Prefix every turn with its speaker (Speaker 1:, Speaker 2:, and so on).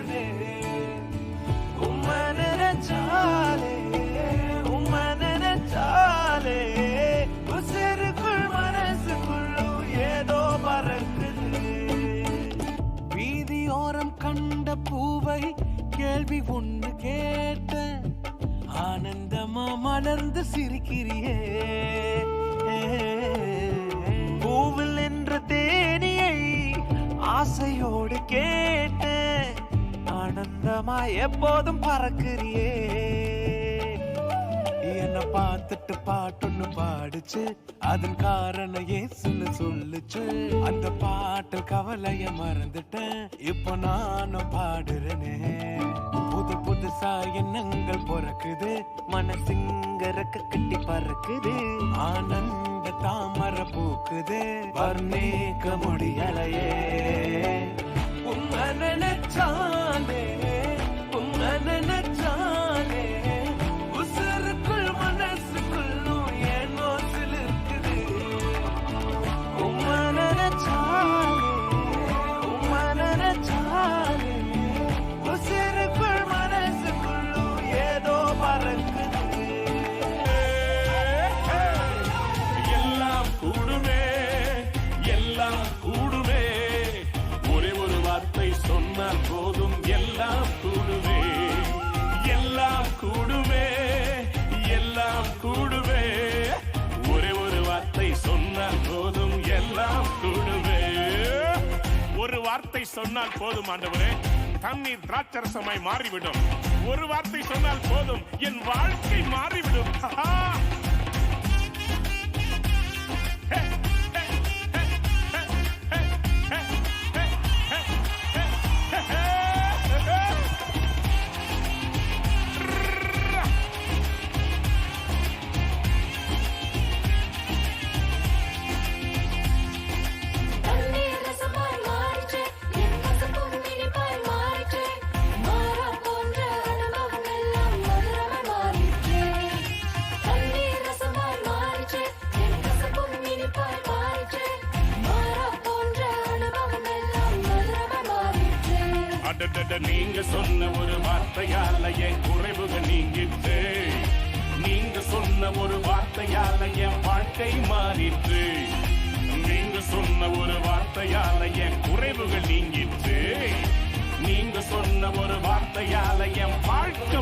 Speaker 1: பறக்குதே. உம்மை நினைச்சாலே உம்மை நினைச்சாலே உசிருக்குள் மனசுக்குள்ளும் ஏதோ பறக்குது. வீதியோரம் கண்ட பூவை கேள்வி ஒன்று கேட்ட ஆனந்தமா மலர்ந்து சிரிக்கிறியே. பூவில் என்ற தேனியை ஆசையோடு கேட்ட ஆனந்தமா எப்போதும் பறக்கிறியே. என்ன பார்த்துட்டு பாட்டொன்னு பாடுச்சு, அதன் காரணம் ஏசுன்னு சொல்லுச்சு. அந்த பாட்டில் கவலைய மறந்துட்டேன், இப்போ நானும் பாடுறேனே. புது புதுசா எண்ணங்கள் பிறக்குது, மனசுங்க ரெக்க கட்டி பறக்குது. ஆனந்த தாமரை பூக்குது, வர்ணிக்க முடியலையே. உம்மை நினைச்சாலே உம்மை நினைச்சாலே உசுருக்குள் மனசுக்குள்ளும் ஏனோ சிலிர்க்குது. உம்மை நினைச்சாலே உம்மை நினைச்சாலே உசுருக்குள் மனசுக்குள்ளும் ஏதோ பறக்குது.
Speaker 2: எல்லாம் கூடுமே எல்லாம் கூடுமே, ஒரே ஒரு வார்த்தை சொன்னால் போதும் எல்லாம் கூடுமே. எல்லாம் கூடுமே எல்லாம் கூடுமே, ஒரே ஒரு வார்த்தை சொன்னால் போதும் எல்லாம் கூடுமே. ஒரு வார்த்தை சொன்னால் போதும் ஆண்டவரே, தண்ணீர் திராட்சரசமாய் மாறிவிடும். ஒரு வார்த்தை சொன்னால் போதும், என் வாழ்க்கை மாறிவிடும். நீங்க சொன்ன ஒரு வார்த்தையால என் குறைவுகள் நீங்கிட்டு, நீங்க சொன்ன ஒரு வார்த்தையால என் வாழ்க்கை மாறிட்டு. நீங்க சொன்ன ஒரு வார்த்தையால என் குறைவுகள் நீங்கிட்டு, நீங்க சொன்ன ஒரு வார்த்தையால என் வாழ்க்கை